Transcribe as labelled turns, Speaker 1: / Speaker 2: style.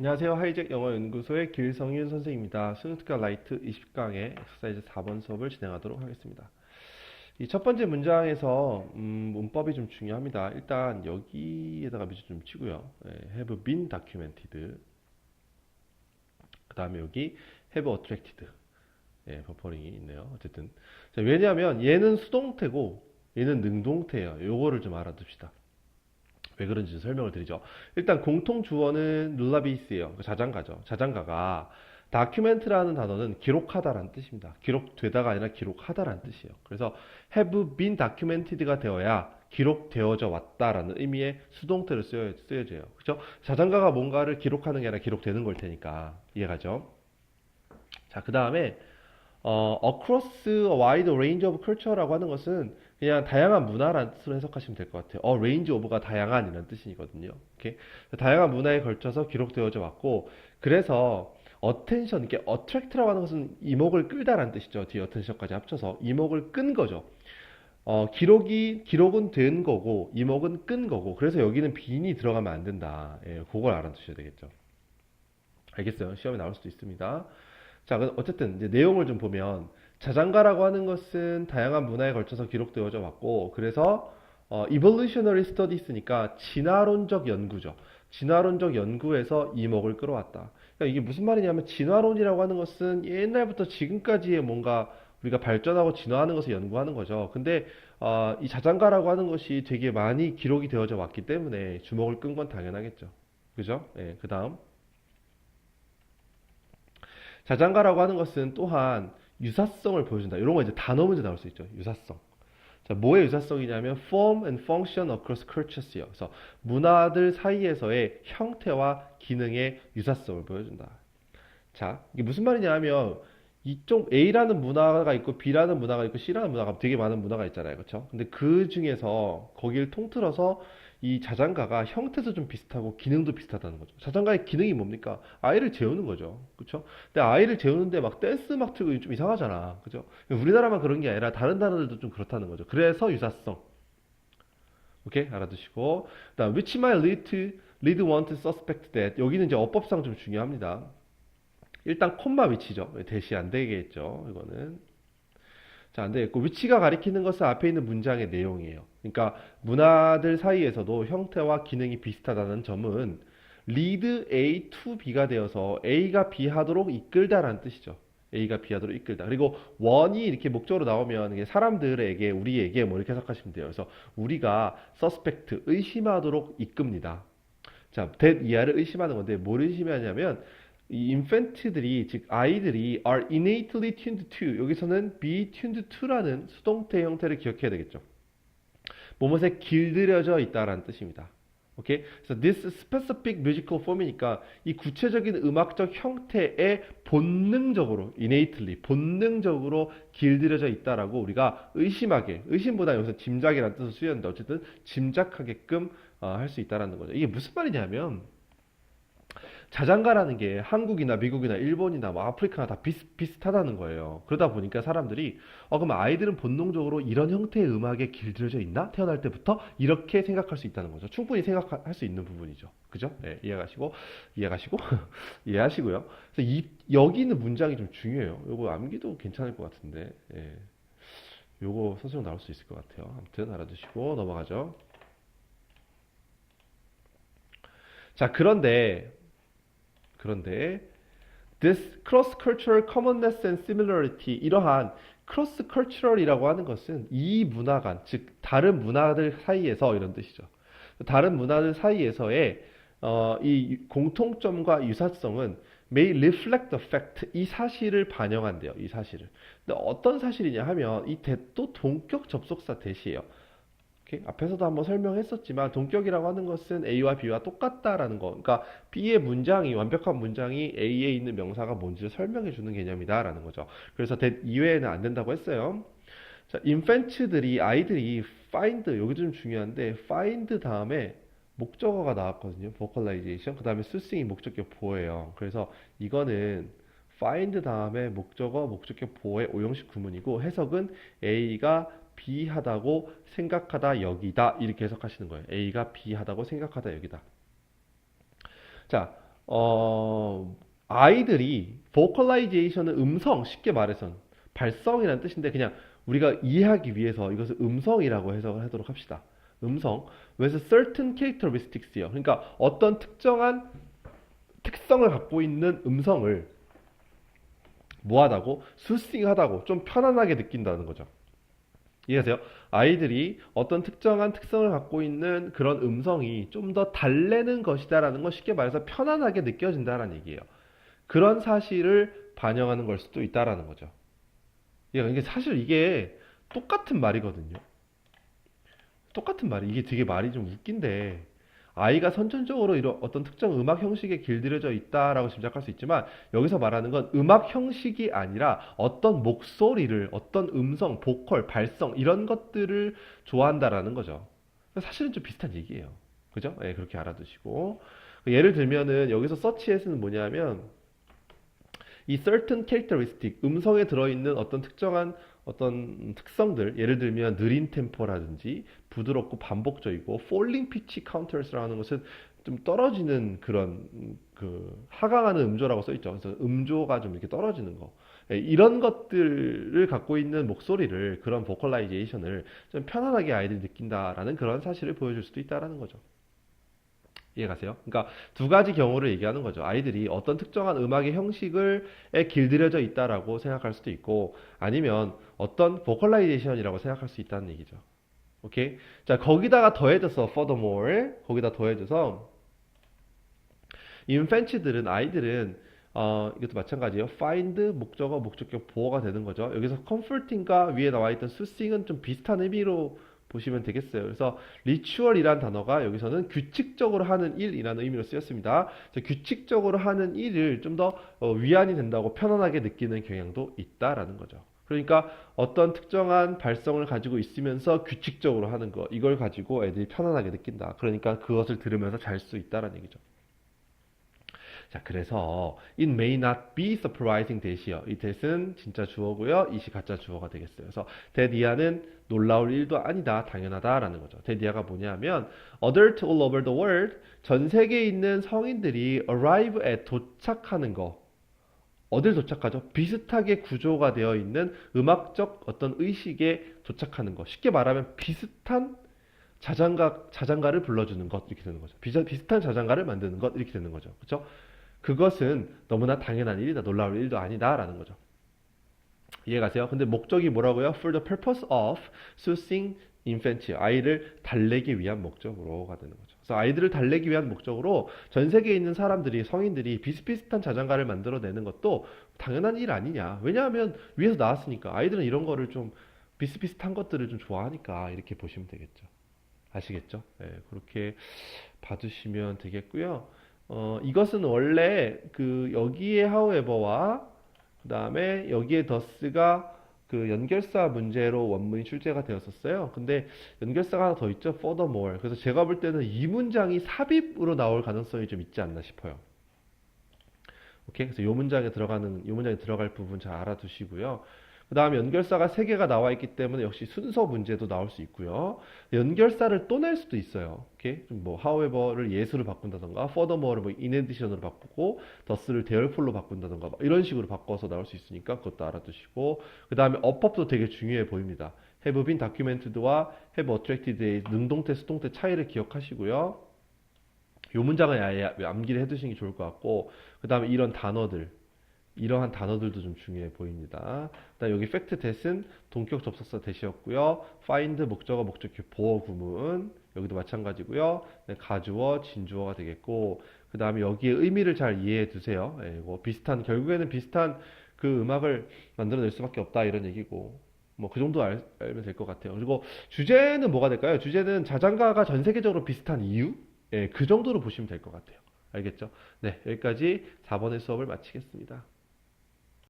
Speaker 1: 안녕하세요. 하이잭 영어연구소의 길성윤 선생님입니다. 스누트가 라이트 20강의 엑서사이즈 4번 수업을 진행하도록 하겠습니다. 이 첫 번째 문장에서 문법이 좀 중요합니다. 일단 여기에다가 밑줄 좀 치고요. have been documented. 그 다음에 여기 have attracted. 버퍼링이 있네요. 어쨌든 자, 왜냐하면 얘는 수동태고 얘는 능동태예요. 요거를 좀 알아둡시다. 왜 그런지 설명을 드리죠. 일단 공통 주어는 룰라비스예요. 자장가죠. 자장가가 다큐멘트라는 단어는 기록하다라는 뜻입니다. 기록되다가 아니라 기록하다라는 뜻이에요. 그래서 have been documented가 되어야 기록되어져 왔다라는 의미의 수동태를 쓰여져요. 그렇죠? 자장가가 뭔가를 기록하는 게 아니라 기록되는 걸 테니까 이해가죠? 자, 그 다음에 across a wide range of culture라고 하는 것은 그냥 다양한 문화라는 뜻으로 해석하시면 될 것 같아요. range of가 다양한이라는 뜻이거든요. 오케이? 다양한 문화에 걸쳐서 기록되어져 왔고, 그래서 attention, 이게 attract라고 하는 것은 이목을 끌다라는 뜻이죠. 뒤에 attention까지 합쳐서 이목을 끈 거죠. 기록은 된 거고, 이목은 끈 거고, 그래서 여기는 빈이 들어가면 안 된다. 그걸 알아두셔야 되겠죠. 알겠어요? 시험에 나올 수도 있습니다. 자, 어쨌든 이제 내용을 좀 보면 자장가라고 하는 것은 다양한 문화에 걸쳐서 기록되어져 왔고, 그래서 evolutionary studies니까 진화론적 연구죠. 진화론적 연구에서 이목을 끌어왔다. 그러니까 이게 무슨 말이냐면 진화론이라고 하는 것은 옛날부터 지금까지의 뭔가 우리가 발전하고 진화하는 것을 연구하는 거죠. 근데 이 자장가라고 하는 것이 되게 많이 기록이 되어져 왔기 때문에 주목을 끈 건 당연하겠죠. 그죠? 예, 그 다음. 자장가라고 하는 것은 또한 유사성을 보여준다. 이런 거 이제 단어 문제 나올 수 있죠. 유사성. 자, 뭐의 유사성이냐면 form and function across cultures요. 그래서 문화들 사이에서의 형태와 기능의 유사성을 보여준다. 자, 이게 무슨 말이냐 하면 이쪽 A라는 문화가 있고 B라는 문화가 있고 C라는 문화가 되게 많은 문화가 있잖아요. 그렇죠? 근데 그 중에서 거기를 통틀어서 이 자장가가 형태도 좀 비슷하고 기능도 비슷하다는 거죠. 자장가의 기능이 뭡니까? 아이를 재우는 거죠. 그렇죠? 근데 아이를 재우는데 막 댄스 막 틀고 좀 이상하잖아. 그죠? 우리나라만 그런 게 아니라 다른 나라들도 좀 그렇다는 거죠. 그래서 유사성. 오케이? 알아두시고. 그다음 which might lead one to suspect that. 여기는 이제 어법상 좀 중요합니다. 일단 콤마 위치죠. 대시 안 되겠죠. 이거는. 자, 안 되겠고 위치가 가리키는 것은 앞에 있는 문장의 내용이에요. 그러니까 문화들 사이에서도 형태와 기능이 비슷하다는 점은 lead A to B가 되어서 A가 B 하도록 이끌다라는 뜻이죠. A가 B 하도록 이끌다. 그리고 원이 이렇게 목적으로 나오면 이게 사람들에게 우리에게 뭐 이렇게 해석하시면 돼요. 그래서 우리가 suspect 의심하도록 이끕니다. 자, that 이하를 의심하는 건데 뭘 의심하냐면 이 인펜트들이 즉 아이들이 are innately tuned to 여기서는 be tuned to라는 수동태 형태를 기억해야 되겠죠. 뭐뭇에 길들여져 있다라는 뜻입니다. 오케이? 그래서 this specific musical form이니까 이 구체적인 음악적 형태에 본능적으로 innately 본능적으로 길들여져 있다라고 우리가 의심하게 의심보다 여기서 짐작이라는 뜻을 쓰였는데 어쨌든 짐작하게끔 할 수 있다라는 거죠. 이게 무슨 말이냐면 자장가라는 게 한국이나 미국이나 일본이나 뭐 아프리카나 다 비슷하다는 거예요. 그러다 보니까 사람들이 그럼 아이들은 본능적으로 이런 형태의 음악에 길들여져 있나? 태어날 때부터 이렇게 생각할 수 있다는 거죠. 충분히 생각할 수 있는 부분이죠. 그죠? 예, 이해가시고 이해하시고요. 그래서 여기 있는 문장이 좀 중요해요. 요거 암기도 괜찮을 것 같은데 예, 요거 선생님 나올 수 있을 것 같아요. 아무튼 알아두시고 넘어가죠. 자, 그런데 this cross-cultural commonness and similarity 이러한 cross-cultural이라고 하는 것은 이 문화 간, 즉 다른 문화들 사이에서 이런 뜻이죠. 다른 문화들 사이에서의 이 공통점과 유사성은 may reflect the fact 이 사실을 반영한대요. 이 사실을. 근데 어떤 사실이냐 하면 이 that도 동격 접속사 that이에요. 오케이? 앞에서도 한번 설명했었지만 동격이라고 하는 것은 A와 B와 똑같다라는 거. 그러니까 B의 문장이 완벽한 문장이 A에 있는 명사가 뭔지를 설명해 주는 개념이다라는 거죠. 그래서 that 이외에는 안 된다고 했어요. 자, 인펜츠들이 아이들이 find 여기 좀 중요한데 find 다음에 목적어가 나왔거든요. vocalization. 그다음에 수싱이 목적격 보호예요. 그래서 이거는 find 다음에 목적어, 목적격 보호의 오형식 구문이고 해석은 A가 B하다고 생각하다 여기다 이렇게 해석하시는 거예요. A가 B하다고 생각하다 여기다. 자, 아이들이 vocalization은 음성, 쉽게 말해선 발성이라는 뜻인데 그냥 우리가 이해하기 위해서 이것을 음성이라고 해석을 하도록 합시다. 음성. 그래서 certain characteristics요. 그러니까 어떤 특정한 특성을 갖고 있는 음성을 뭐하다고? soothing하다고 좀 편안하게 느낀다는 거죠. 이해하세요? 아이들이 어떤 특정한 특성을 갖고 있는 그런 음성이 좀 더 달래는 것이다라는 건 쉽게 말해서 편안하게 느껴진다라는 얘기예요. 그런 사실을 반영하는 걸 수도 있다라는 거죠. 이게 사실 이게 똑같은 말이거든요. 똑같은 말이 이게 되게 말이 좀 웃긴데 아이가 선천적으로 이런 어떤 특정 음악 형식에 길들여져 있다라고 짐작할 수 있지만 여기서 말하는 건 음악 형식이 아니라 어떤 목소리를 어떤 음성, 보컬, 발성 이런 것들을 좋아한다라는 거죠. 사실은 좀 비슷한 얘기예요. 그죠? 예, 그렇게 알아두시고 예를 들면은 여기서 서치에서는 뭐냐면 이 certain characteristic, 음성에 들어있는 어떤 특정한 어떤 특성들, 예를 들면 느린 템포라든지 부드럽고 반복적이고 falling pitch counters라는 것은 좀 떨어지는 그런 그 하강하는 음조라고 써 있죠. 그래서 음조가 좀 이렇게 떨어지는 거. 예, 이런 것들을 갖고 있는 목소리를 그런 보컬라이제이션을 좀 편안하게 아이들이 느낀다라는 그런 사실을 보여줄 수도 있다라는 거죠. 이해가세요? 그러니까 두 가지 경우를 얘기하는 거죠. 아이들이 어떤 특정한 음악의 형식에 길들여져 있다라고 생각할 수도 있고 아니면 어떤 보컬라이제이션이라고 생각할 수 있다는 얘기죠. 오케이? 자, 거기다가 더해져서 furthermore 거기다 더해져서 인팬치들은 아이들은 이것도 마찬가지예요. find 목적어 목적격 보어가 되는 거죠. 여기서 comforting과 위에 나와 있던 soothing은 좀 비슷한 의미로 보시면 되겠어요. 그래서 ritual이란 단어가 여기서는 규칙적으로 하는 일이라는 의미로 쓰였습니다. 규칙적으로 하는 일을 좀 더 위안이 된다고 편안하게 느끼는 경향도 있다라는 거죠. 그러니까 어떤 특정한 발성을 가지고 있으면서 규칙적으로 하는 거 이걸 가지고 애들이 편안하게 느낀다. 그러니까 그것을 들으면서 잘 수 있다라는 얘기죠. 자, 그래서 it may not be surprising that이요. 이 that은 진짜 주어고요. it이 가짜 주어가 되겠어요. 그래서 that 이하는 놀라울 일도 아니다. 당연하다라는 거죠. that 이하가 뭐냐면 adult all over the world 전 세계에 있는 성인들이 arrive at 도착하는 거 어딜 도착하죠? 비슷하게 구조가 되어 있는 음악적 어떤 의식에 도착하는 거. 쉽게 말하면 비슷한 자장가를 불러주는 것 이렇게 되는 거죠. 비슷한 자장가를 만드는 것 이렇게 되는 거죠. 그렇죠? 그것은 너무나 당연한 일이다. 놀라울 일도 아니다라는 거죠. 이해가세요? 근데 목적이 뭐라고요? For the purpose of soothing infant. 아이를 달래기 위한 목적으로가 되는 거죠. 그래서 아이들을 달래기 위한 목적으로 전 세계에 있는 사람들이 성인들이 비슷비슷한 자장가를 만들어내는 것도 당연한 일 아니냐. 왜냐하면 위에서 나왔으니까 아이들은 이런 거를 좀 비슷비슷한 것들을 좀 좋아하니까 이렇게 보시면 되겠죠. 아시겠죠? 네, 그렇게 봐주시면 되겠고요. 이것은 원래 그 여기에 however와 그 다음에 여기에 thus가 그 연결사 문제로 원문이 출제가 되었었어요. 근데 연결사가 하나 더 있죠. furthermore. 그래서 제가 볼 때는 이 문장이 삽입으로 나올 가능성이 좀 있지 않나 싶어요. 오케이? 그래서 이 문장에 들어갈 부분 잘 알아두시고요. 그 다음에 연결사가 3개가 나와 있기 때문에 역시 순서 문제도 나올 수 있고요. 연결사를 또 낼 수도 있어요. 오케이? 뭐 however를 예수로 바꾼다던가 furthermore를 뭐 in addition으로 바꾸고 thus를 therefore로 바꾼다던가 이런 식으로 바꿔서 나올 수 있으니까 그것도 알아두시고 그 다음에 어법도 되게 중요해 보입니다. have been documented와 have attracted의 능동태, 수동태 차이를 기억하시고요. 이 문장은 아예 암기를 해두시는 게 좋을 것 같고 그 다음에 이러한 단어들도 좀 중요해 보입니다. 그다음 여기 fact that은 동격 접속사 that이었고요. find 목적어 목적격 보어 구문 여기도 마찬가지고요. 네, 가주어 진주어가 되겠고 그 다음에 여기에 의미를 잘 이해해 두세요. 예, 결국에는 비슷한 그 음악을 만들어낼 수밖에 없다 이런 얘기고 뭐 그 정도 알면 될 것 같아요. 그리고 주제는 뭐가 될까요? 주제는 자장가가 전 세계적으로 비슷한 이유? 예, 그 정도로 보시면 될 것 같아요. 알겠죠? 네, 여기까지 4번의 수업을 마치겠습니다.